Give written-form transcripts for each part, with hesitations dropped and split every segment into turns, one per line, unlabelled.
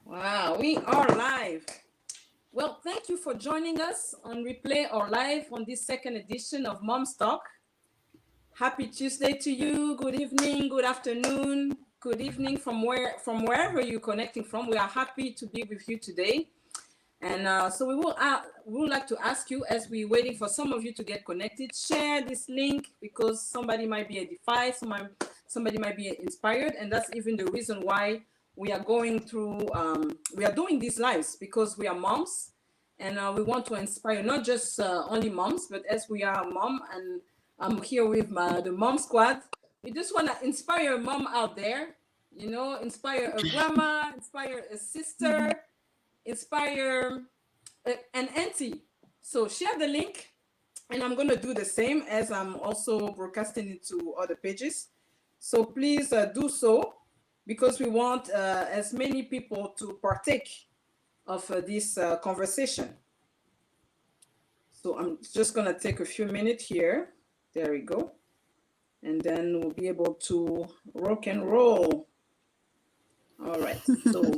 Wow, we are live. Well, thank you for joining us on replay or live on this second edition of Mom's Talk. Happy Tuesday to you. Good evening, good afternoon, good evening from wherever you're connecting from. We are happy to be with you today. And so we would like to ask you, as we're waiting for some of you to get connected, share this link because somebody might be edified, somebody might be inspired, and that's even the reason why we are going through. We are doing these lives because we are moms, and we want to inspire not just only moms, but as we are a mom, and I'm here with the mom squad. We just want to inspire a mom out there, inspire a grandma, inspire a sister, inspire an auntie. So share the link, and I'm going to do the same as I'm also broadcasting it to other pages. So please do so because we want as many people to partake of this conversation. So I'm just going to take a few minutes here. There we go. And then we'll be able to rock and roll. All right. So,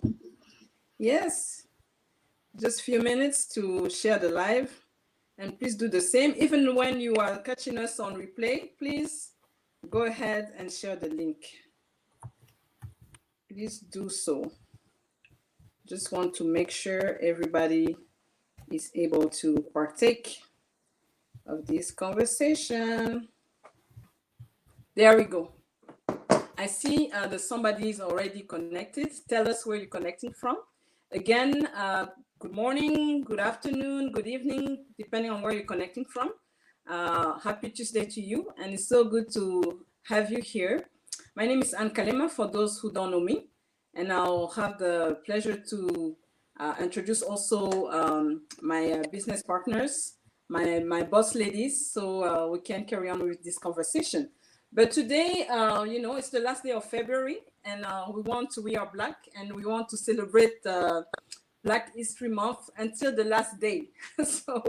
yes. Just a few minutes to share the live, and please do the same. Even when you are catching us on replay, please go ahead and share the link. Please do so. Just want to make sure everybody is able to partake of this conversation. There we go. I see that somebody is already connected. Tell us where you're connecting from. Again, good morning, good afternoon, good evening, depending on where you're connecting from. Happy Tuesday to you, and it's so good to have you here. My name is Anne Kalema, for those who don't know me, and I'll have the pleasure to introduce also my business partners, my boss ladies, so we can carry on with this conversation. But today, it's the last day of February, and we are Black, and we want to celebrate Black History Month until the last day. So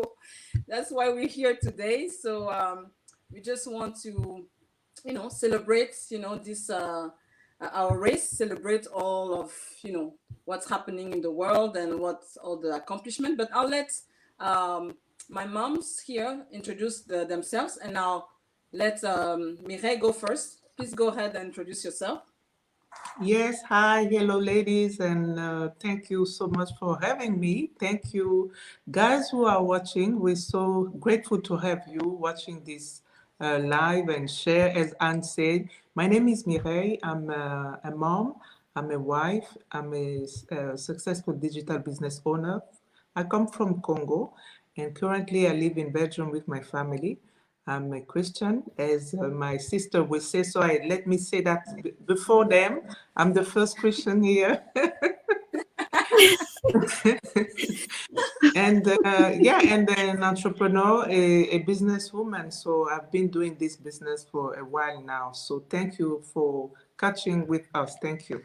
that's why we're here today. So we just want to, celebrate, this our race, celebrate all of, what's happening in the world and what's all the accomplishment. But I'll let my moms here introduce themselves, and I'll let Mireille go first. Please go ahead and introduce yourself.
Yes, hi, hello, ladies, and thank you so much for having me. Thank you, guys who are watching. We're so grateful to have you watching this live and share. As Anne said, my name is Mireille. I'm a mom, I'm a wife, I'm a successful digital business owner. I come from Congo, and currently I live in Belgium with my family. I'm a Christian, as my sister will say. So let me say that before them, I'm the first Christian here. And and an entrepreneur, a businesswoman. So I've been doing this business for a while now. So thank you for catching with us. Thank you.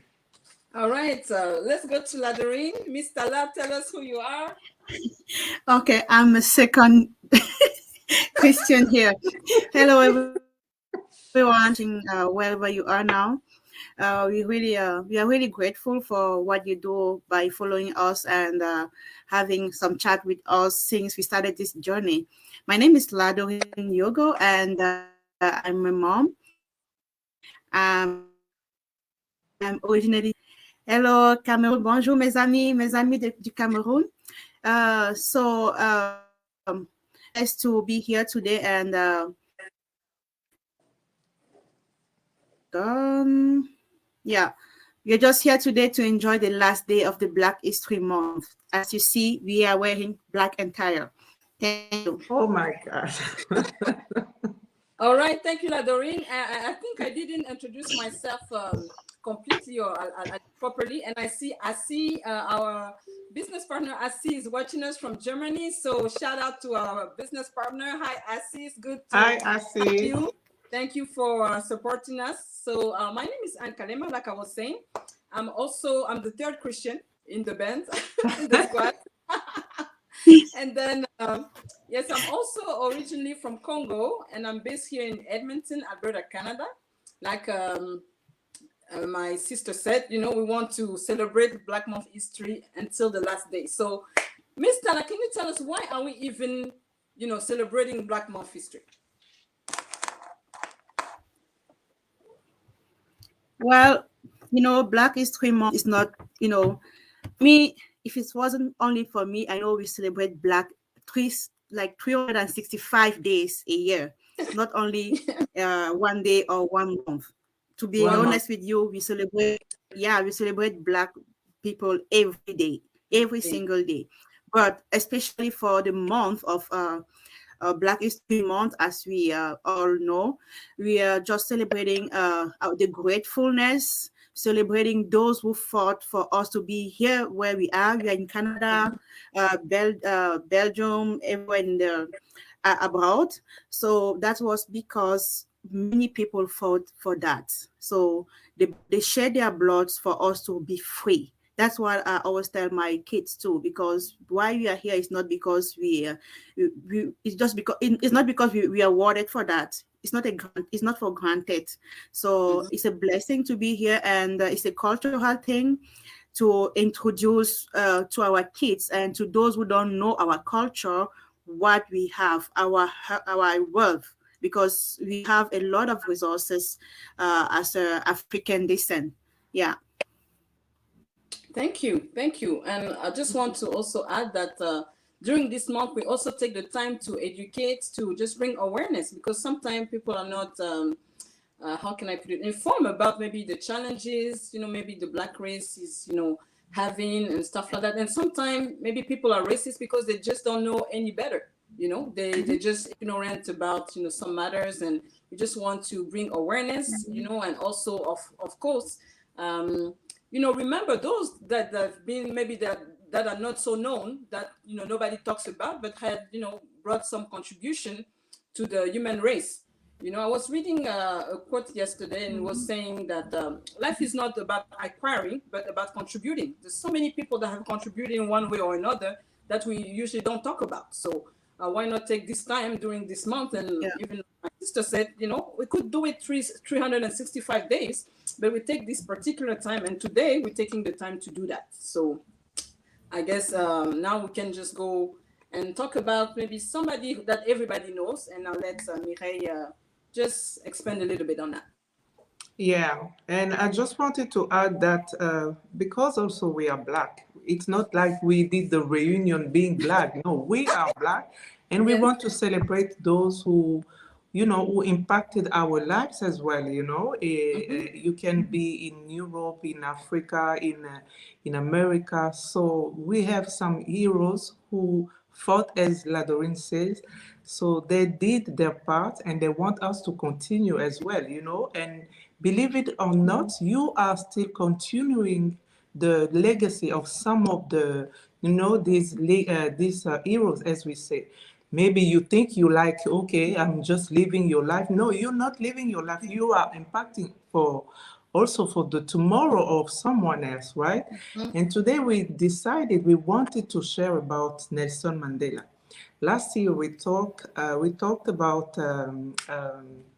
All right, let's go to Ladorine. Mr. Lab, tell us who you are.
Okay, I'm a second Christian here. Hello, everyone, wherever you are now. We are really grateful for what you do by following us and having some chat with us since we started this journey. My name is Ladorine Yogo, and I'm a mom. I'm originally. Hello, Cameroon. Bonjour, mes amis du Cameroon. Nice to be here today, and yeah, we're just here today to enjoy the last day of the Black History Month. As you see, we are wearing black attire. Thank you.
Oh my gosh.
All right, thank you, Ladorine. I think I didn't introduce myself completely or properly, and I see our business partner Assis is watching us from Germany. So shout out to our business partner. Hi, Assis. Good to
Hi,
have
Assis.
you. Thank you for supporting us. So my name is Anne Kalema, like I was saying. I'm the third Christian in the band, in the squad. And then, yes, I'm also originally from Congo, and I'm based here in Edmonton, Alberta, Canada. Like my sister said, we want to celebrate Black Month history until the last day. So, Miss Tana, can you tell us why are we even, celebrating Black Month history?
Well, Black History Month is not, me, if it wasn't only for me, I know we celebrate Black three like 365 days a year, not only one day or 1 month. To be
1 month.
honest with you, we celebrate Black people every day, every single day. But especially for the month of Black History Month, as we all know, we are just celebrating the gratefulness, celebrating those who fought for us to be here where we are. We are in Canada, Belgium, everywhere in the abroad. So that was because many people fought for that. So they shed their bloods for us to be free. That's what I always tell my kids too. Because why we are here is not because it's just because it's not because we are awarded for that. It's not it's not for granted. So it's a blessing to be here, and it's a cultural thing to introduce to our kids and to those who don't know our culture what we have, our wealth, because we have a lot of resources as a African descent. Yeah.
Thank you. And I just want to also add that during this month, we also take the time to educate, to just bring awareness, because sometimes people are not, how can I put it, informed about maybe the challenges, maybe the Black race is, having and stuff like that. And sometimes maybe people are racist because they just don't know any better. They just ignorant about, some matters, and we just want to bring awareness, and also of course, remember those that have been maybe that are not so known, that nobody talks about, but had brought some contribution to the human race. I was reading a quote yesterday, and was saying that life is not about acquiring, but about contributing. There's so many people that have contributed in one way or another that we usually don't talk about. So why not take this time during this month? And even my sister said, we could do it 365 days, but we take this particular time, and today we're taking the time to do that. So I guess now we can just go and talk about maybe somebody that everybody knows, and I'll let Mireille just expand a little bit on that.
Yeah, and I just wanted to add that because also we are Black, it's not like we did the reunion being Black. No, we are Black, and we
Yes.
want to celebrate those who, who impacted our lives as well. You can be in Europe, in Africa, in America. So we have some heroes who fought, as Ladorine says. So they did their part, and they want us to continue as well. And believe it or not, you are still continuing the legacy of some of the, these heroes, as we say. Maybe you think you like, okay, I'm just living your life. No, you're not living your life. You are impacting also for the tomorrow of someone else, right? And today we decided we wanted to share about Nelson Mandela. Last year we talked about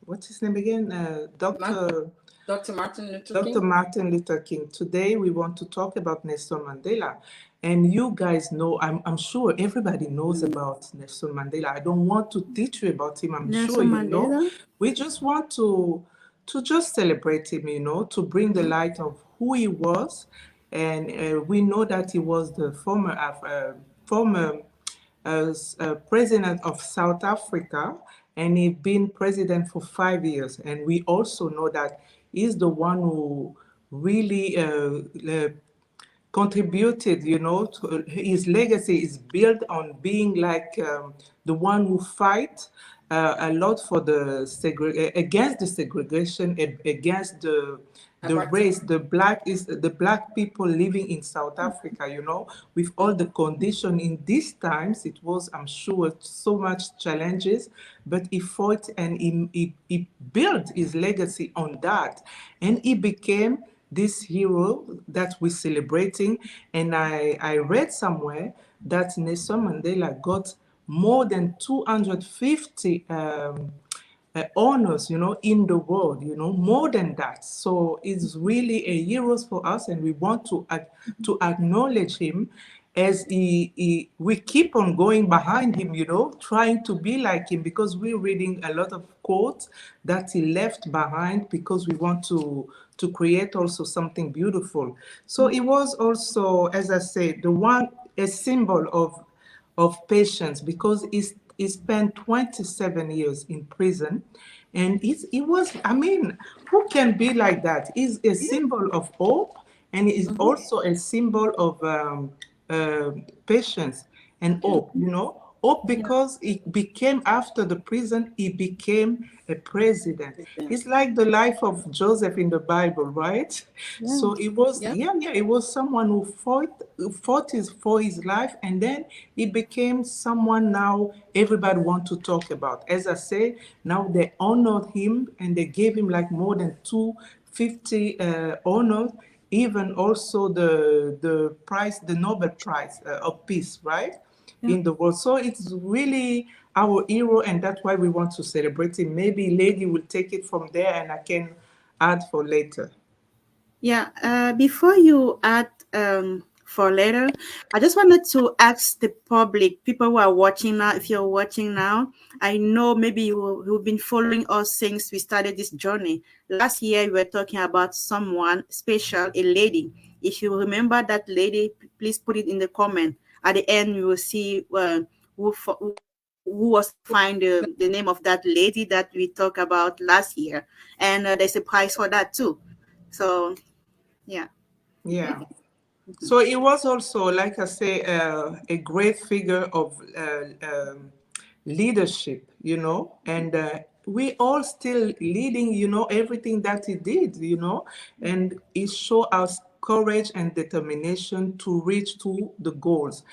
what's his name again?
Dr. Martin Luther
Dr.
King.
Martin Luther King. Today we want to talk about Nelson Mandela. And you guys know, I'm sure everybody knows about Nelson Mandela. I don't want to teach you about him. I'm sure
Nelson
you know.
Mandela.
We just want to just celebrate him, to bring the light of who he was. And we know that he was the former president of South Africa, and he's been president for 5 years. And we also know that he's the one who really contributed, to his legacy is built on being like the one who fight a lot for the against the segregation, against the race, the black people living in South Africa, with all the condition in these times. It was, I'm sure, so much challenges, but he fought, and he built his legacy on that, and he became this hero that we're celebrating. And I read somewhere that Nelson Mandela got more than 250 honors, in the world, more than that. So it's really a hero for us, and we want to acknowledge him as we keep on going behind him, trying to be like him, because we're reading a lot of quotes that he left behind, because we want to create also something beautiful. So it was also, as I said, a symbol of patience, because he spent 27 years in prison. And it was, I mean, who can be like that? He's a symbol of hope, and it is also a symbol of uh, patience and hope, Hope, because it became, after the prison, he became a president. It's like the life of Joseph in the Bible, right? So it was,
Yeah.
it was someone for his life, and then he became someone now everybody want to talk about. As I say, now they honored him, and they gave him like more than 250 honors, even also the prize, the Nobel Prize of Peace, right? In the world. So it's really our hero, and that's why we want to celebrate him. Maybe Lady will take it from there, and I can add for later.
Yeah, before you add for later, I just wanted to ask the public, people who are watching now, if you're watching now, I know maybe you've been following us since we started this journey. Last year, we were talking about someone special, a lady. If you remember that lady, please put it in the comment. At the end, you will see who was find the name of that lady that we talked about last year. And there's a prize for that too. So yeah.
Yeah. So it was also, like I say, a great figure of leadership, and we all still leading, everything that he did, and it showed us courage and determination to reach to the goals,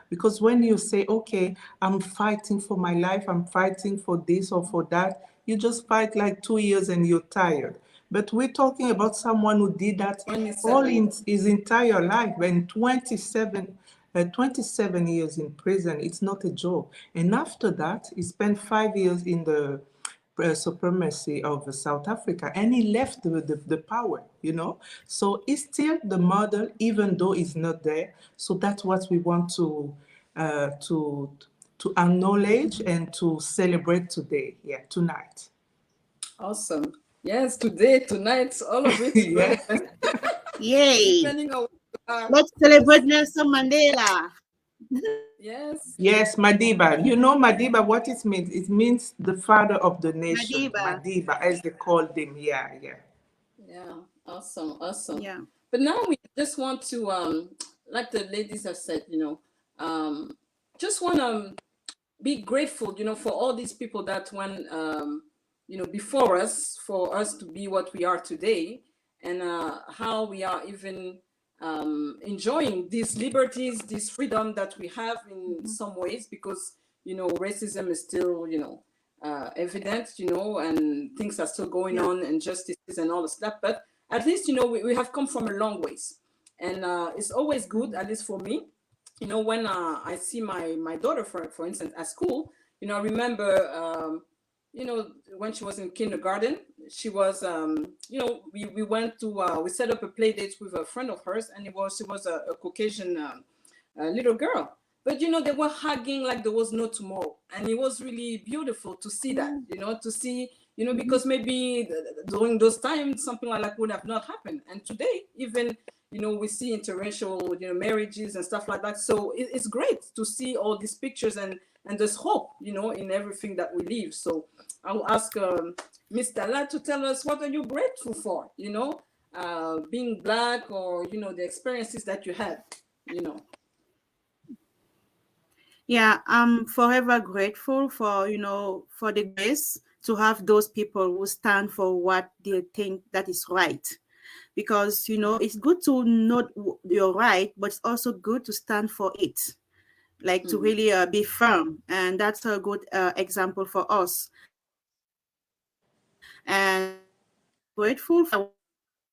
because when you say, okay, I'm fighting for my life, I'm fighting for this or for that, you just fight like 2 years and you're tired. But we're talking about someone who did that all
27.
in his entire life. When 27 years in prison, it's not a joke. And after that, he spent 5 years in the supremacy of South Africa, and he left the power, So he's still the model, even though he's not there. So that's what we want uh, to to acknowledge and to celebrate today, tonight.
Awesome. Yes, today, tonight, all of it,
Yeah.
Yay.
depending on where you are.
Let's celebrate Nelson Mandela.
Yes.
Yes, Madiba. You know Madiba, what it means? It means the father of the nation,
Madiba.
Madiba, as they called him. Yeah, yeah.
Yeah. Awesome. Awesome.
Yeah.
But now we just want to, like the ladies have said, um, just want to be grateful, for all these people that went, before us, for us to be what we are today, and how we are even enjoying these liberties, this freedom that we have in some ways, because racism is still evident, and things are still going
Yeah.
on, injustices and all of that. But at least we have come from a long ways, and it's always good, at least for me, when I see my daughter, for instance, at school, I remember, when she was in kindergarten, she was, we went to, we set up a play date with a friend of hers, and she was a Caucasian little girl. But they were hugging like there was no tomorrow, and it was really beautiful to see that. To see, because maybe during those times something like that would have not happened, and today even we see interracial marriages and stuff like that. So it's great to see all these pictures, and there's hope in everything that we live. So I'll ask Mr. La to tell us, what are you grateful for, being black, or the experiences that you had,
Yeah, I'm forever grateful for, for the grace to have those people who stand for what they think that is right. Because, it's good to know you're right, but it's also good to stand for it, like to
Mhm.
really be firm. And that's a good example for us. And grateful for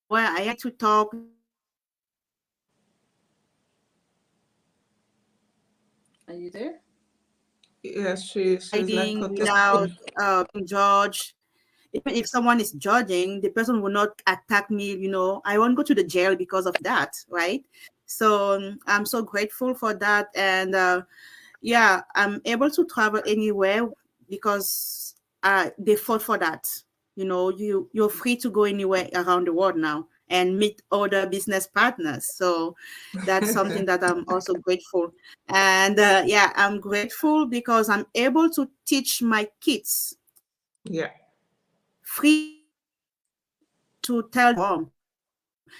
where I had to talk
Are you there?
Yeah, she's like
hiding without
protesting.
being judged. Even if someone is judging, the person will not attack me. I won't go to the jail because of that, right? So I'm so grateful for that, and yeah, I'm able to travel anywhere because they fought for that. You're free to go anywhere around the world now and meet other business partners. So that's something that I'm also grateful. And yeah, I'm grateful because I'm able to teach my kids
Yeah,
free to tell them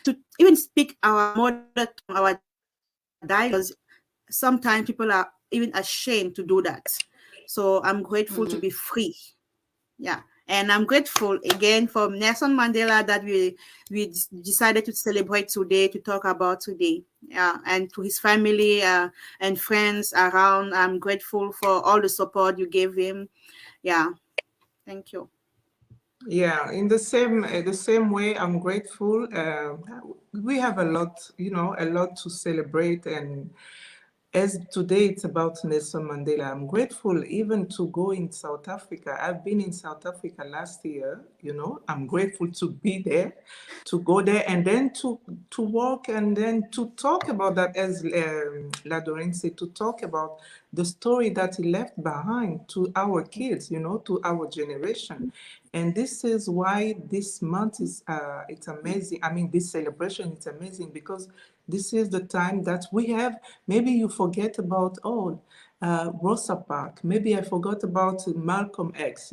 to even speak our mother tongue, our dialects. Sometimes people are even ashamed to do that. So I'm grateful to
Mhm.
be free. Yeah. And I'm grateful again for Nelson Mandela that we decided to celebrate today, to talk about today. Yeah, and to his family and friends around. I'm grateful for all the support you gave him. Yeah, thank you.
yeah. In the same way, I'm grateful. We have a lot, a lot to celebrate, and as today it's about Nelson Mandela, I'm grateful even to go in South Africa. I've been in South Africa last year, I'm grateful to be there, to go there and then to walk and then to talk about that, as Ladorin said, to talk about the story that he left behind to our kids, to our generation. And this is why this month is it's amazing. I mean, this celebration is amazing because this is the time that we have. Maybe you forget about Rosa Parks. Maybe I forgot about Malcolm X.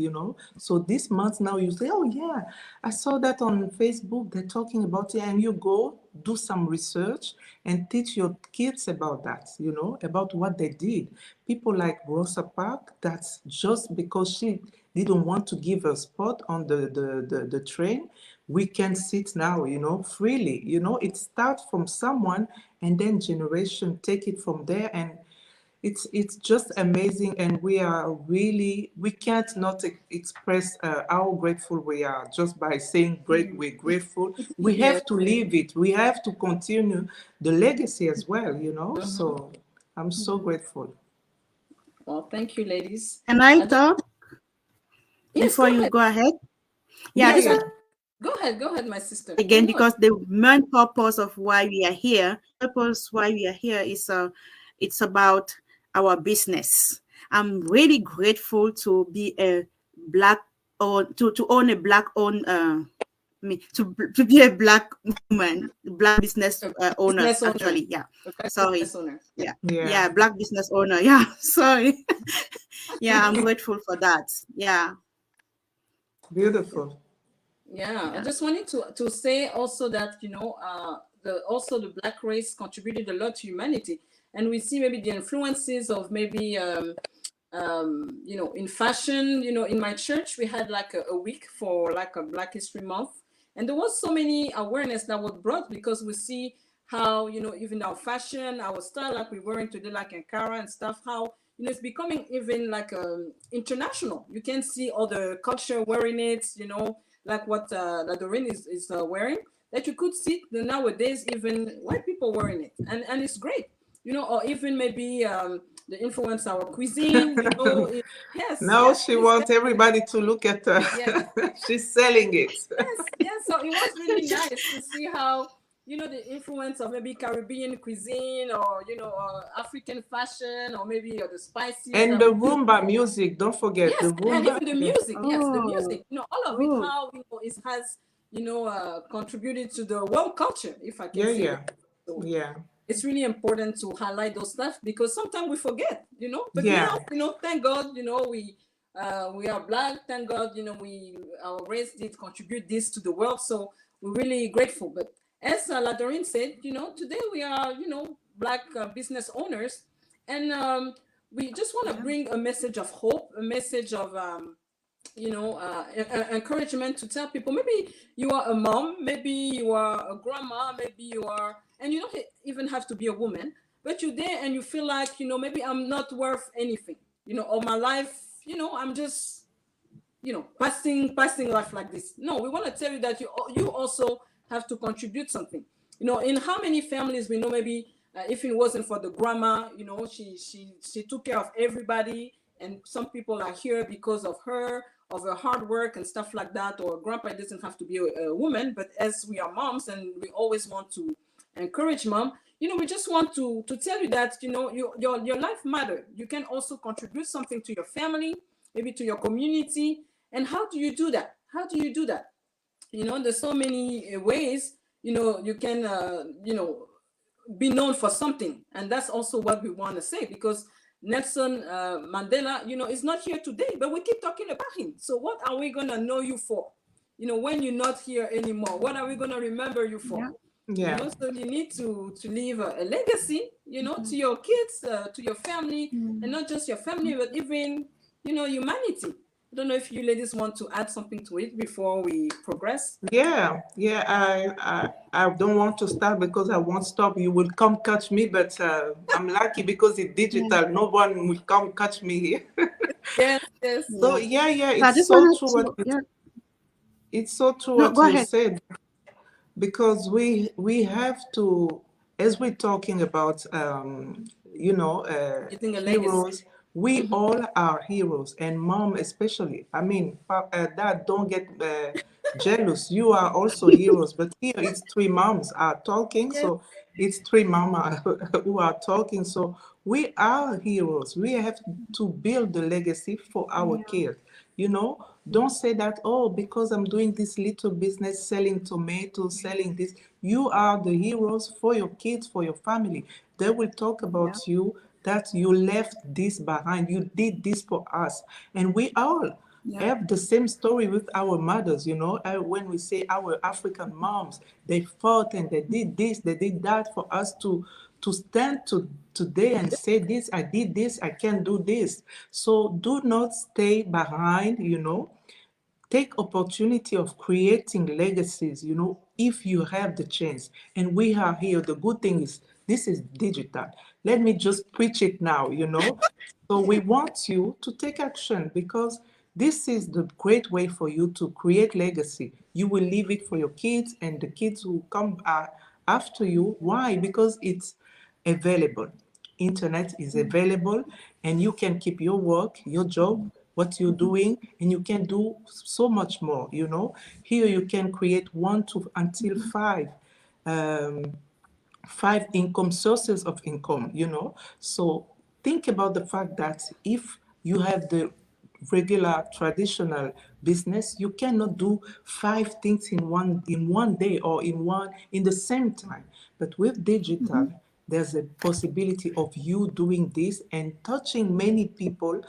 So this month now you say, oh yeah, I saw that on Facebook. They're talking about it, and you go do some research and teach your kids about that. About what they did. People like Rosa Parks. That's just because she didn't want to give a spot on the train, we can sit now, freely. It starts from someone and then generation take it from there, and it's just amazing. And we can't not express how grateful we are just by saying great, we're grateful. We
Yes.
have to live it. We have to continue the legacy as well,
Mhm.
so I'm so grateful.
Well, thank you, ladies.
Can I
I just
talk
yes,
before
go
you
ahead.
go ahead? Yeah, I
Yeah,
just
yeah.
want
Go ahead, my sister.
again
Go ahead.
because the main purpose of why we are here, is it's about our business. I'm really grateful to be a black or to own a black owned to be a black woman, black business
A
owner
business owner.
actually. Yeah,
A black
sorry.
business owner. Yeah.
Yeah,
Yeah,
yeah, black business owner. Yeah, sorry. Yeah, I'm grateful for that. Yeah.
beautiful.
Yeah, I
Yeah.
just wanted to say also that the black race contributed a lot to humanity, and we see maybe the influences of maybe in fashion. In my church we had like a week for like a Black History Month, and there was so many awareness that was brought because we see how even our fashion, our style, like we're wearing today, like Ankara and stuff, how it's becoming even like international. You can see other culture wearing it, like what Doreen is wearing, that you could see nowadays even white people wearing it, and it's great, or even maybe the influence our cuisine, yes,
Now
yes,
she
please,
wants everybody to look at her.
yes,
She's selling it.
yes, yes. So it was really nice to see how the influence of maybe Caribbean cuisine, or African fashion, or maybe the spices
And
that
the
we use.
Roomba music, don't forget the
Yes, and
Roomba.
even the
Yeah,
music. Yes, the
Oh,
music. All of it.
oh,
How it has contributed to the world culture, if I can
yeah,
say
yeah,
that. So
yeah,
it's really important to highlight those stuff because sometimes we forget. But
yeah,
now, thank God, we are black. Thank God, we our race did contribute this to the world. So we're really grateful. But as Ladorin said, today we are, black business owners, and we just want to
yeah.
bring a message of hope, a message of encouragement to tell people. Maybe you are a mom, maybe you are a grandma, maybe you are, and you don't even have to be a woman, but you're there and you feel like, maybe I'm not worth anything, or my life, I'm just, passing life like this. No, we want to tell you that you also have to contribute something. In how many families we know, maybe if it wasn't for the grandma, she took care of everybody, and some people are here because of her hard work and stuff like that, or grandpa doesn't have to be a woman, but as we are moms and we always want to encourage mom, we just want to tell you that, your life matter. You can also contribute something to your family, maybe to your community. And how do you do that? There's so many ways, you can, be known for something. And that's also what we want to say, because Nelson Mandela, is not here today, but we keep talking about him. So what are we going to know you for? When you're not here anymore, what are we going to remember you for?
Yeah.
So you need to leave a legacy, to your kids, to your family, and not just your family, but even, humanity. I don't know if you ladies want to add something to it before we progress.
Yeah. I don't want to start because I won't stop. You will come catch me, but I'm lucky because it's digital. No one will come catch me here.
Yes.
So yeah,
I
it's
just
so
wanted
true
to, yeah.
it's so true
No,
what
go
you
ahead.
said, because we have to, as we're talking about
Getting a legacy.
heroes, we all are heroes, and mom especially. I mean, dad, don't get jealous, you are also heroes, but here it's three moms are talking,
Yes.
so it's three mama who are talking, so we are heroes. We have to build the legacy for our kids. Don't say that, oh, because I'm doing this little business selling tomatoes, selling this. You are the heroes for your kids, for your family. They will talk about you, that you left this behind. You did this for us. And we all have the same story with our mothers. When we say our African moms, they fought and they did this, they did that for us to stand today and say this, I did this, I can do this. So do not stay behind, take opportunity of creating legacies, if you have the chance. And we are here. The good thing is this is digital. Let me just preach it now. So we want you to take action, because this is the great way for you to create legacy. You will leave it for your kids and the kids who come after you. Why? Because it's available. Internet is available, and you can keep your work, your job, what you're doing, and you can do so much more. Here you can create 1 to until 5 income sources of income. So think about the fact that if you have the regular traditional business, you cannot do 5 things in one day, or in the same time. But with digital, there's a possibility of you doing this and touching many people,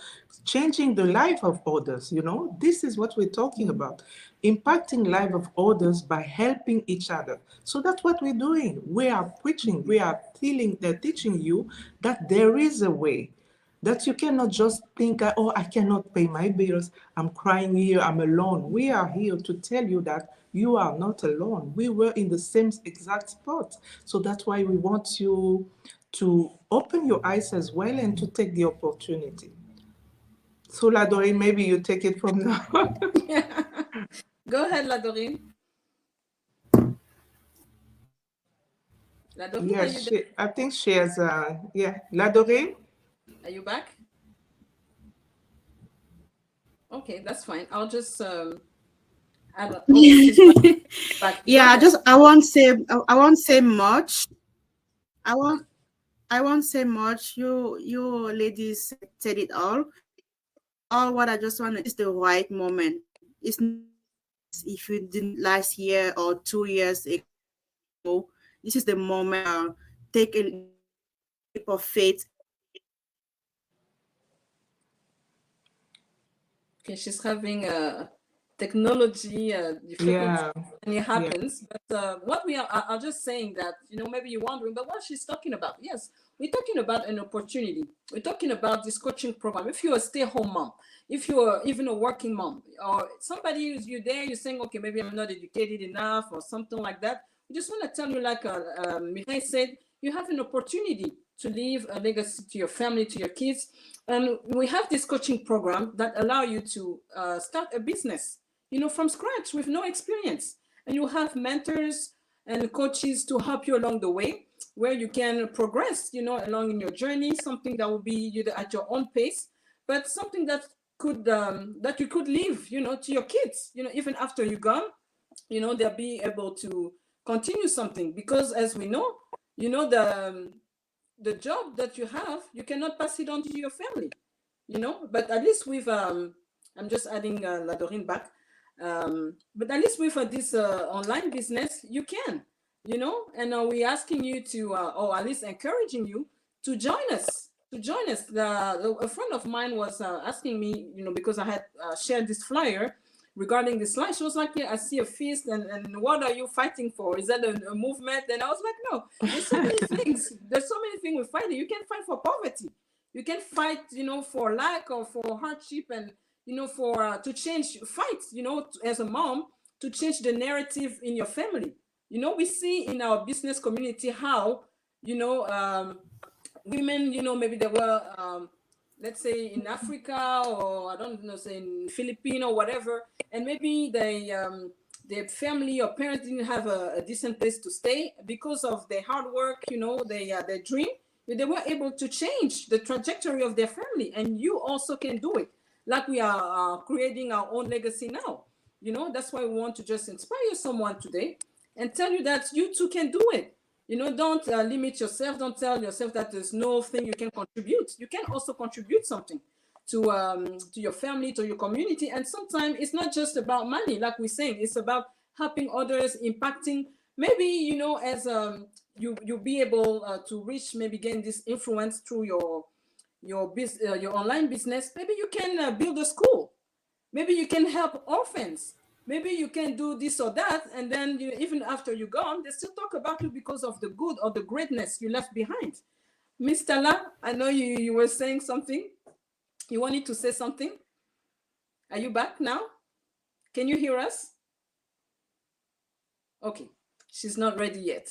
changing the life of others. This is what we're talking about, impacting life of others by helping each other. So that's what we're doing. We are preaching, we are teaching you that there is a way, that you cannot just think, oh, I cannot pay my bills, I'm crying here, I'm alone. We are here to tell you that you are not alone. We were in the same exact spot. So that's why we want you to open your eyes as well and to take the opportunity. So Ladori, maybe you take it from now.
Go ahead, Ladorine. Ladorine,
Yeah,
are you there?
I think she has, Ladori?
Are you back? Okay, that's fine. I'll just add a, oh, she's back. Go
Yeah,
ahead.
I won't say much. I won't say much. You ladies said it all. All what I just want is the right moment. It's not if you didn't last year or 2 years ago. This is the moment. Take a leap of faith.
Okay, she's having a technology difficulty,
Yeah,
and it
yeah,
happens. But what we are, I'm just saying that, maybe you're wondering, but what she's talking about? Yes, we're talking about an opportunity. We're talking about this coaching program. If you're a stay-home mom, if you're even a working mom, or somebody is you there, you're saying, okay, maybe I'm not educated enough, or something like that. We just want to tell you, like Mireille said, you have an opportunity to leave a legacy to your family, to your kids. And we have this coaching program that allow you to start a business, from scratch with no experience. And you have mentors and coaches to help you along the way, where you can progress, along in your journey, something that will be at your own pace. but something that you could leave, to your kids, even after you're gone, they'll be able to continue something, because as we know, the job that you have, you cannot pass it on to your family, but at least with I'm just adding La Dorine back. But at least with this online business, you can, and we're asking you to, or at least encouraging you to join us. A friend of mine was asking me, because I had shared this flyer regarding this slide. She was like, yeah, I see a feast, and what are you fighting for? Is that a movement? And I was like, no, there's so many things. There's so many things we're fighting. You can fight for poverty. You can fight, for lack or for hardship, and, for to fight, as a mom, to change the narrative in your family. We see in our business community how, women, maybe they were, let's say in Africa, or I don't know, say in Filipino or whatever, and maybe their family or parents didn't have a decent place to stay because of their hard work, their dream. They were able to change the trajectory of their family, and you also can do it. Like we are creating our own legacy now. That's why we want to just inspire someone today and tell you that you too can do it. Don't limit yourself. Don't tell yourself that there's no thing you can contribute. You can also contribute something to your family, to your community. And sometimes it's not just about money, like we're saying. It's about helping others, impacting. Maybe, as you'll be able to reach, maybe gain this influence through your online business. Maybe you can build a school. Maybe you can help orphans. Maybe you can do this or that, and then even after you're gone, they still talk about you because of the good or the greatness you left behind. Miss Tala, I know you were saying something. You wanted to say something. Are you back now? Can you hear us? Okay, she's not ready yet.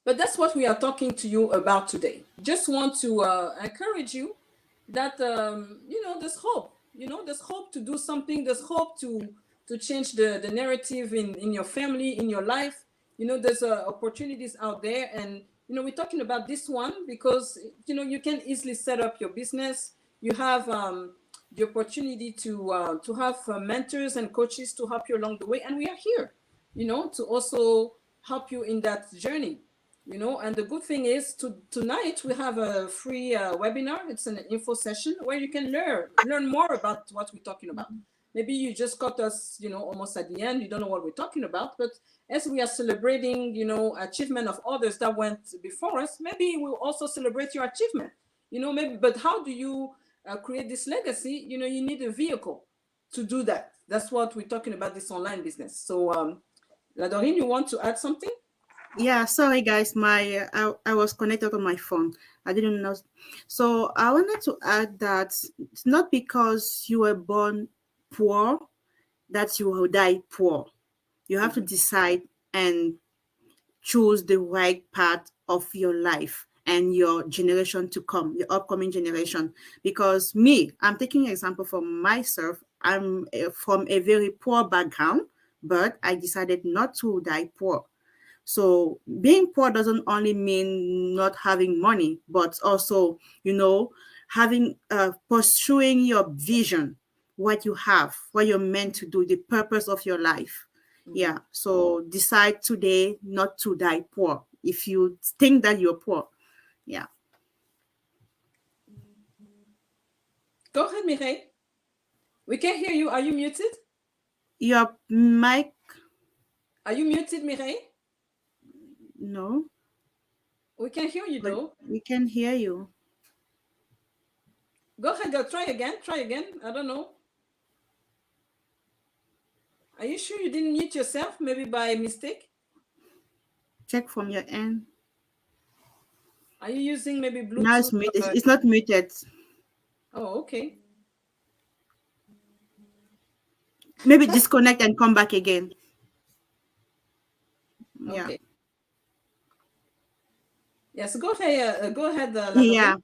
But that's what we are talking to you about today. Just want to encourage you that, there's hope. There's hope to do something. There's hope to change the narrative in your family, in your life. There's opportunities out there. And, we're talking about this one because, you can easily set up your business. You have the opportunity to have mentors and coaches to help you along the way. And we are here, to also help you in that journey. And the good thing is tonight we have a free webinar. It's an info session where you can learn more about what we're talking about. Maybe you just caught us, almost at the end. You don't know what we're talking about, but as we are celebrating, achievement of others that went before us, maybe we'll also celebrate your achievement, maybe, but how do you create this legacy? You need a vehicle to do that. That's what we're talking about, this online business. So, La Dorine, you want to add something?
Yeah, sorry guys, I was connected on my phone. I didn't know. So I wanted to add that it's not because you were born poor that you will die poor. You have to decide and choose the right path of your life and your generation to come, your upcoming generation. Because I'm taking an example for myself. I'm from a very poor background, but I decided not to die poor. So being poor doesn't only mean not having money, but also, having pursuing your vision, what you have, what you're meant to do, the purpose of your life. Yeah. So decide today not to die poor if you think that you're poor. Yeah.
Go ahead, Mireille. We can't hear you. Are you muted?
Your mic.
Are you muted, Mireille?
No.
We can hear you though.
We can hear you.
Go ahead, girl. Try again. I don't know. Are you sure you didn't mute yourself? Maybe by mistake?
Check from your end.
Are you using maybe Bluetooth?
No, it's muted. It's not muted.
Oh, okay.
Maybe disconnect and come back again. Yeah.
Okay. Yes, go ahead.
Yeah.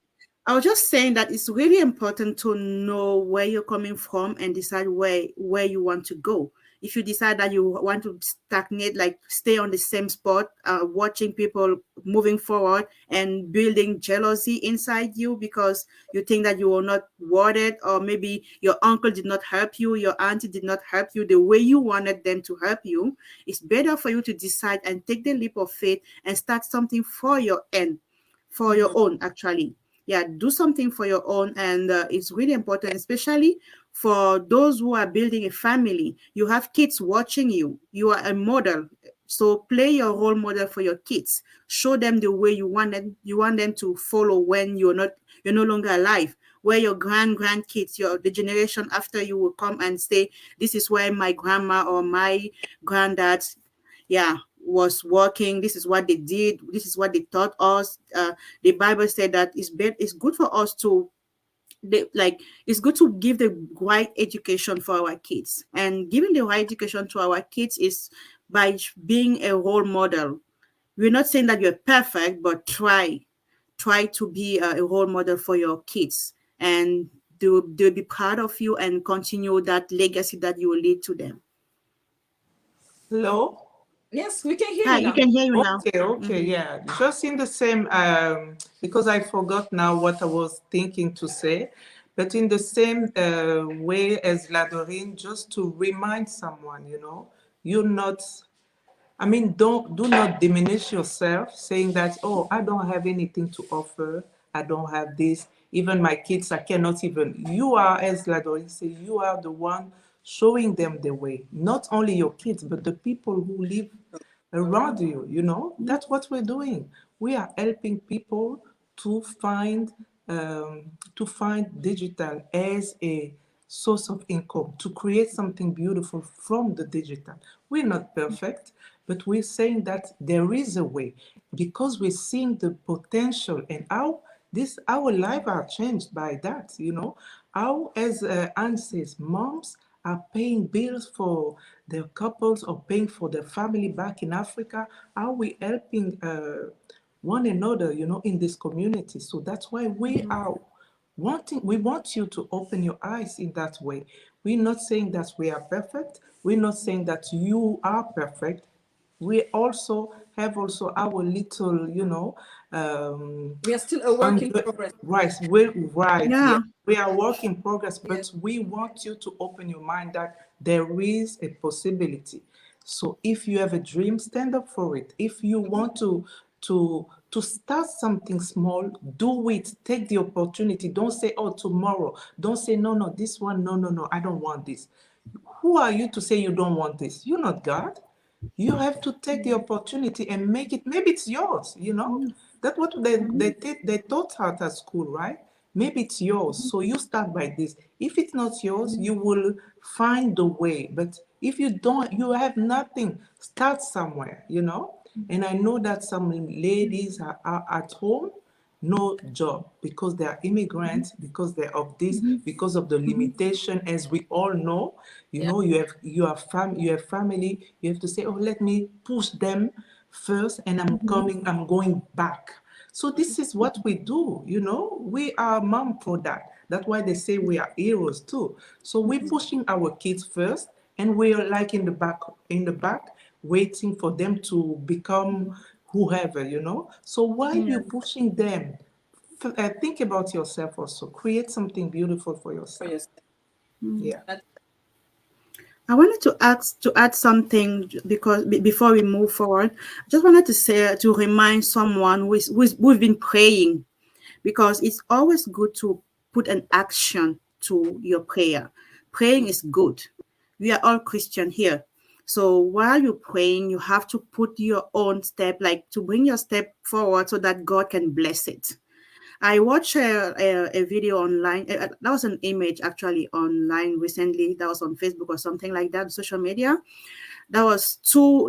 I was just saying that it's really important to know where you're coming from and decide where you want to go. if you decide that you want to stagnate, like stay on the same spot, watching people moving forward and building jealousy inside you because you think that you are not worth it, or maybe your uncle did not help you, your auntie did not help you the way you wanted them to help you, it's better for you to decide and take the leap of faith and start something for your end, for your own, actually. Yeah, do something for your own. And it's really important, especially for those who are building a family. You have kids watching you. You are a model. So play your role model for your kids. Show them the way you want them to follow when you're no longer alive. Where your grandkids, the generation after you will come and say, this is where my grandma or my granddad, yeah, was working. This is what they did. This is what they taught us. The Bible said that it's good for us to it's good to give the right education for our kids. And giving the right education to our kids is by being a role model. We're not saying that you're perfect, but try to be a role model for your kids, and they'll be proud of you and continue that legacy that you will leave to them.
Hello?
Yes, we can hear
Hi,
you
you
now.
can hear you now.
Okay, yeah. Just in the same, because I forgot now what I was thinking to say, but in the same way as Ladorine, just to remind someone, you're not, I mean, do not diminish yourself saying that, oh, I don't have anything to offer. I don't have this. Even my kids, I cannot even. You are, as Ladorine said, you are the one showing them the way. Not only your kids, but the people who live around you, That's what we're doing. We are helping people to find digital as a source of income, to create something beautiful from the digital. We're not perfect, but we're saying that there is a way because we're seeing the potential and how our life are changed by that, How, as Anne says, moms are paying bills for their couples or paying for their family back in Africa. Are we helping one another, in this community? So that's why we want you to open your eyes in that way. We're not saying that we are perfect. We're not saying that you are perfect. We also have our little,
We are still a work in progress.
right,
Yeah.
yeah. We are work in progress, but we want you to open your mind that there is a possibility. So if you have a dream, stand up for it. If you want to start something small, do it. Take the opportunity. Don't say, oh, tomorrow. Don't say, no, this one, no, I don't want this. Who are you to say you don't want this? You're not God. You have to take the opportunity and make it. Maybe it's yours, That's what they taught us at school, right? Maybe it's yours. So you start by this. If it's not yours, you will find the way. But if you don't, you have nothing, start somewhere, And I know that some ladies are at home, no job, because they are immigrants, because they're of this, because of the limitation, as we all know. You have family, you have to say, oh, let me push them first, and I'm going back. So this is what we do, we are mom for that. That's why they say we are heroes too. So we're pushing our kids first, and we're like in the back waiting for them to become whoever, So while you're pushing them, think about yourself also. Create something beautiful for yourself. Yeah.
I wanted to add something, because before we move forward, I just wanted to say, to remind someone who've been praying, because it's always good to put an action to your prayer. Praying is good. We are all Christian here. So while you're praying, you have to put your own step, like to bring your step forward so that God can bless it. I watched a video online. That was an image actually online recently. That was on Facebook or something like that, social media. That was two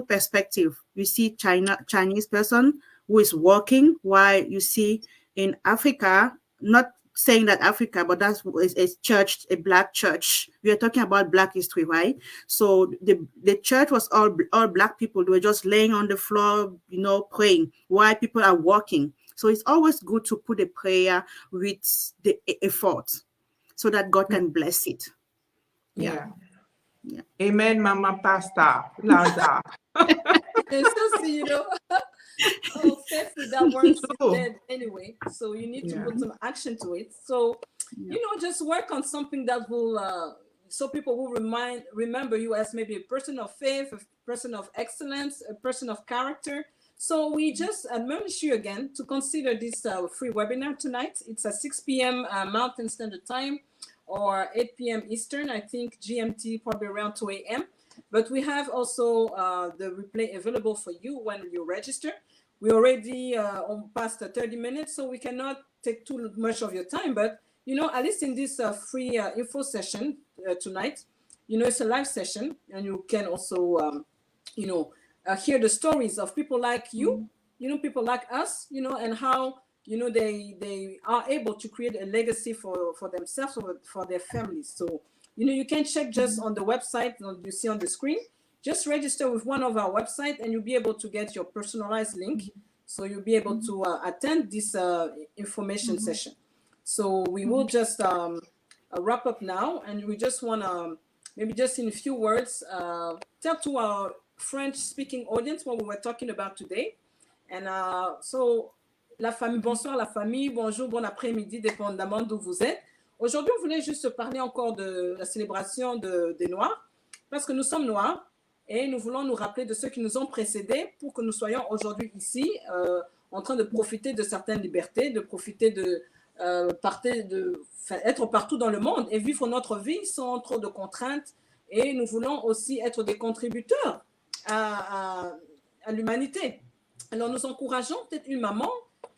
perspectives. You see Chinese person who is working, while you see in Africa, not saying that Africa, but that's a church, a black church. We are talking about Black history, right? So the church was all black people. They were just laying on the floor, praying while people are working. So it's always good to put a prayer with the effort so that God can bless it.
Yeah. Amen, Mama Pasta. Lada.
And so, you know, oh, faith without works is
So,
dead anyway. So you need to
yeah.
put some action to it. So,
Yeah.
you know, just work on something that will, so people will remember you as maybe a person of faith, a person of excellence, a person of character. So we just admonish you again to consider this free webinar tonight. It's at 6 p.m. Mountain Standard Time or 8 p.m. Eastern. I think GMT probably around 2 a.m. But we have also the replay available for you when you register. We already on past 30 minutes, so we cannot take too much of your time. But, you know, at least in this free info session tonight, you know, it's a live session, and you can also, you know, hear the stories of people like you, you know, people like us, you know, and how, you know, they are able to create a legacy for themselves, for their families. So, you know, you can check just on the website you see on the screen. Just register with one of our websites and you'll be able to get your personalized link. So you'll be able to attend this information session. So we will just wrap up now, and we just want to maybe just in a few words tell to our French-speaking audience what we were talking about today. And so, la famille, bonsoir la famille, bonjour, bon après-midi, dépendamment d'où vous êtes. Aujourd'hui, on voulait juste parler encore de la célébration des Noirs, parce que nous sommes Noirs et nous voulons nous rappeler de ceux qui nous ont précédés pour que nous soyons aujourd'hui ici en train de profiter de certaines libertés, de profiter être partout dans le monde et vivre notre vie sans trop de contraintes. Et nous voulons aussi être des contributeurs à l'humanité. Alors, nous encourageons peut-être une maman,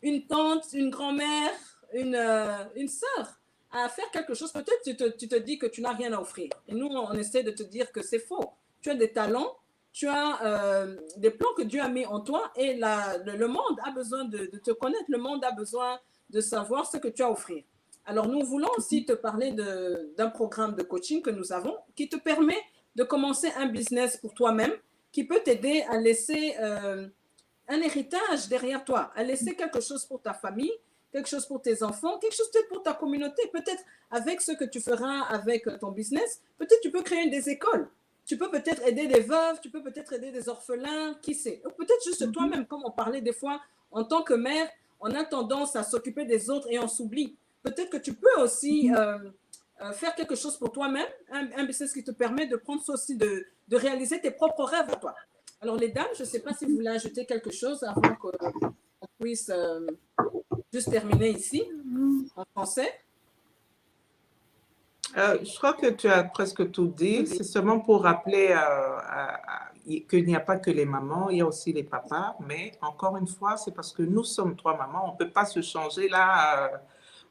une tante, une grand-mère, une sœur à faire quelque chose. Peut-être tu te dis que tu n'as rien à offrir. Et nous, on essaie de te dire que c'est faux. Tu as des talents, tu as des plans que Dieu a mis en toi et le monde a besoin de te connaître. Le monde a besoin de savoir ce que tu as à offrir. Alors, nous voulons aussi te parler d'un programme de coaching que nous avons qui te permet de commencer un business pour toi-même, qui peut t'aider à laisser un héritage derrière toi, à laisser quelque chose pour ta famille, quelque chose pour tes enfants, quelque chose peut-être pour ta communauté. Peut-être avec ce que tu feras avec ton business, peut-être tu peux créer des écoles. Tu peux peut-être aider des veuves, tu peux peut-être aider des orphelins, qui sait. Ou peut-être juste toi-même, comme on parlait des fois, en tant que mère, on a tendance à s'occuper des autres et on s'oublie. Peut-être que tu peux aussi faire quelque chose pour toi-même, un business qui te permet de prendre ça aussi, de réaliser tes propres rêves à toi. Alors les dames, je ne sais pas si vous voulez ajouter quelque chose avant qu'on puisse juste terminer ici, en français.
Je crois que tu as presque tout dit. C'est seulement pour rappeler qu'il n'y a pas que les mamans, il y a aussi les papas. Mais encore une fois, c'est parce que nous sommes 3 mamans. On ne peut pas se changer là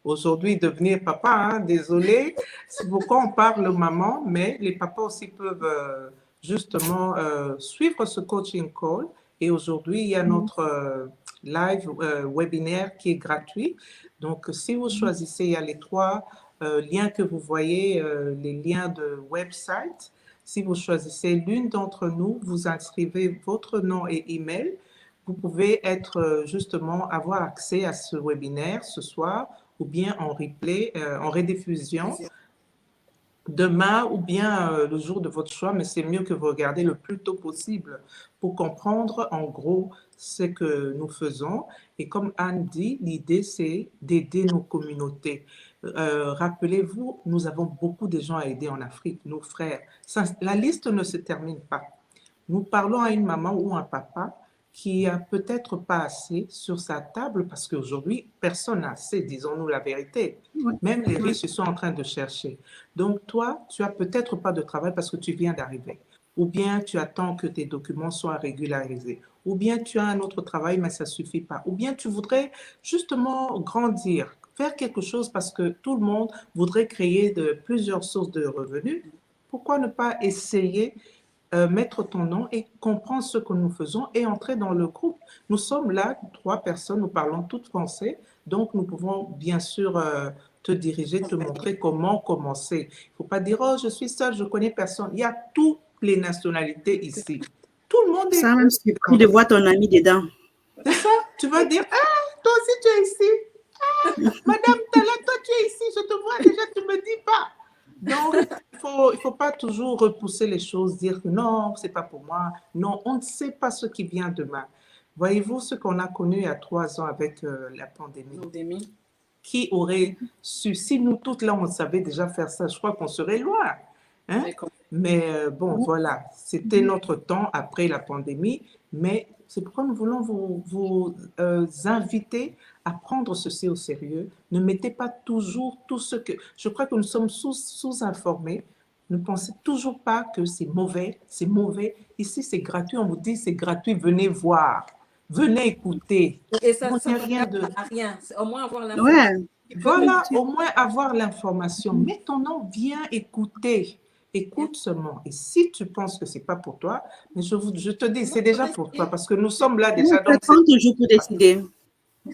aujourd'hui, devenir papa. Hein, désolé. C'est pourquoi on parle maman, mais les papas aussi peuvent justement suivre ce coaching call. Et aujourd'hui, il y a notre live webinaire qui est gratuit. Donc, si vous choisissez, il y a les 3 liens que vous voyez, les liens de website. Si vous choisissez l'une d'entre nous, vous inscrivez votre nom et email. Vous pouvez justement avoir accès à ce webinaire ce soir ou bien en replay, en rediffusion demain ou bien le jour de votre choix, mais c'est mieux que vous regardez le plus tôt possible pour comprendre en gros ce que nous faisons. Et comme Anne dit, l'idée c'est d'aider nos communautés. Rappelez-vous, nous avons beaucoup de gens à aider en Afrique, nos frères. La liste ne se termine pas. Nous parlons à une maman ou un papa qui a peut-être pas assez sur sa table parce qu'aujourd'hui, personne n'a assez, disons-nous la vérité. Même les riches sont en train de chercher. Donc toi, tu as peut-être pas de travail parce que tu viens d'arriver. Ou bien tu attends que tes documents soient régularisés. Ou bien tu as un autre travail, mais ça ne suffit pas. Ou bien tu voudrais justement grandir, faire quelque chose parce que tout le monde voudrait créer plusieurs sources de revenus. Pourquoi ne pas essayer mettre ton nom et comprendre ce que nous faisons et entrer dans le groupe. Nous sommes là, 3 personnes, nous parlons toutes français, donc nous pouvons bien sûr te diriger, te montrer comment commencer. Il ne faut pas dire, oh, je suis seule, je ne connais personne. Il y a toutes les nationalités ici. Tout le monde est...
Ça même surpris de voir ton ami dedans.
C'est ça, tu vas dire, ah, toi aussi tu es ici. Ah, Madame Tala, toi tu es ici, je te vois déjà, tu ne me dis pas. Donc, il faut pas toujours repousser les choses, dire que non, c'est pas pour moi. Non, on ne sait pas ce qui vient demain. Voyez-vous ce qu'on a connu il y a 3 ans avec la pandémie?
Pandémie.
Qui aurait su, si nous toutes là, on savait déjà faire ça, je crois qu'on serait loin. Hein? Mais bon, voilà, c'était notre temps après la pandémie, mais c'est pourquoi nous voulons vous inviter à prendre ceci au sérieux. Ne mettez pas toujours tout ce que... Je crois que nous sommes sous-informés. Ne pensez toujours pas que c'est mauvais, c'est mauvais. Ici, c'est gratuit, on vous dit c'est gratuit, venez voir, venez écouter.
Et ça
On
ne
n'a rien de...
rien, c'est au moins avoir l'information.
Ouais.
Voilà, au moins avoir l'information. Mets ton nom, viens écouter. Écoute seulement. Et si tu penses que c'est pas pour toi, mais je te dis, c'est déjà pour toi parce que nous sommes là déjà.
Donc, 30 jours pour décider.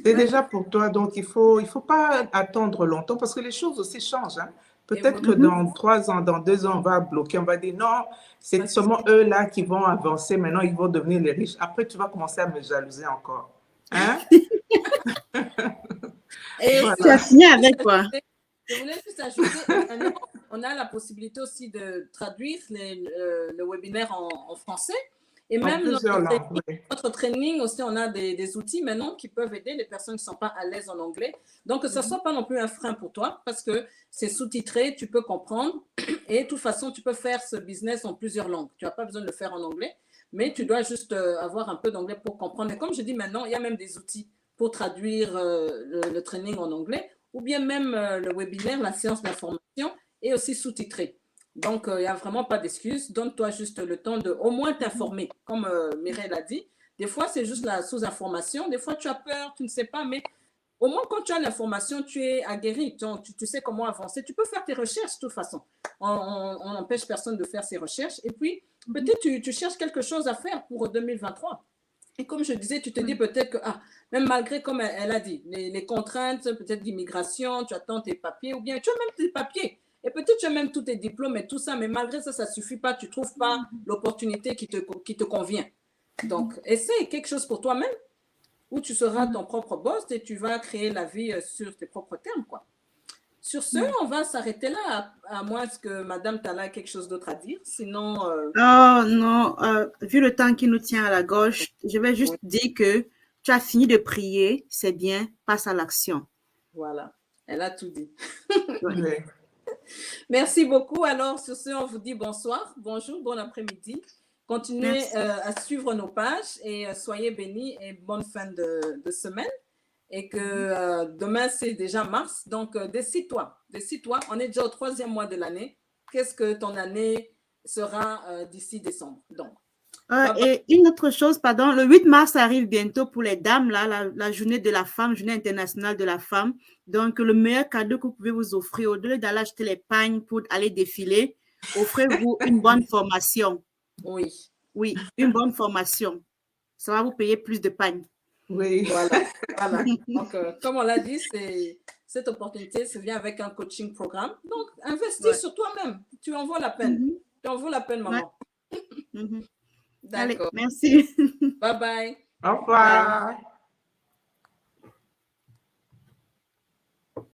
C'est déjà pour toi, donc il faut pas attendre longtemps parce que les choses aussi changent. Hein. Peut-être que dans 3 ans, dans 2 ans, on va bloquer, on va dire non, c'est seulement eux là qui vont avancer. Maintenant, ils vont devenir les riches. Après, tu vas commencer à me jalouser encore. Hein?
Et
Voilà.
Tu as signé avec quoi?
je voulais juste ajouter, maintenant, on a la possibilité aussi de traduire le webinaire en français. Et
En
même
plusieurs langues, oui.
notre training aussi, on a des outils maintenant qui peuvent aider les personnes qui ne sont pas à l'aise en anglais. Donc, que ce ne soit pas non plus un frein pour toi parce que c'est sous-titré, tu peux comprendre. Et de toute façon, tu peux faire ce business en plusieurs langues. Tu n'as pas besoin de le faire en anglais, mais tu dois juste avoir un peu d'anglais pour comprendre. Et comme je dis maintenant, il y a même des outils pour traduire le training en anglais ou bien même le webinaire, la séance d'information est aussi sous-titré. Donc, il n'y a vraiment pas d'excuse. Donne-toi juste le temps de au moins t'informer. Comme Mireille l'a dit, des fois, c'est juste la sous-information. Des fois, tu as peur, tu ne sais pas, mais au moins, quand tu as l'information, tu es aguerri. Tu sais comment avancer. Tu peux faire tes recherches de toute façon. On n'empêche personne de faire ses recherches. Et puis, peut-être tu cherches quelque chose à faire pour 2023. Et comme je disais, tu te dis peut-être que, même malgré, comme elle a dit, les contraintes, peut-être d'immigration, tu attends tes papiers, ou bien tu as même tes papiers. Et peut-être tu as même tous tes diplômes et tout ça, mais malgré ça, ça ne suffit pas. Tu ne trouves pas l'opportunité qui te convient. Donc, essaye quelque chose pour toi-même où tu seras ton propre boss et tu vas créer la vie sur tes propres termes, quoi. Sur ce, on va s'arrêter là, à moins que Madame Tala ait quelque chose d'autre à dire. Sinon...
Oh non, vu le temps qui nous tient à la gauche, je vais juste dire que tu as fini de prier, c'est bien, passe à l'action.
Voilà, elle a tout dit.
Oui.
Merci beaucoup. Alors, sur ce, on vous dit bonsoir, bonjour, bon après-midi. Continuez à suivre nos pages et soyez bénis et bonne fin de semaine. Et que demain, c'est déjà mars. Donc, décide-toi. On est déjà au 3e mois de l'année. Qu'est-ce que ton année sera d'ici décembre? Donc,
et une autre chose, pardon, le 8 mars arrive bientôt pour les dames, là, la journée de la femme, journée internationale de la femme. Donc, le meilleur cadeau que vous pouvez vous offrir, au-delà d'aller acheter les pagnes pour aller défiler, offrez-vous une bonne formation.
Oui.
Oui, une bonne formation. Ça va vous payer plus de pagnes.
Oui.
Voilà. Donc, comme on l'a dit, cette opportunité, ça vient avec un coaching programme. Donc, investis sur toi-même. Tu en vaux la peine. Tu en vaux la peine, maman.
D'accord. Merci.
Bye bye.
Au revoir. Bye.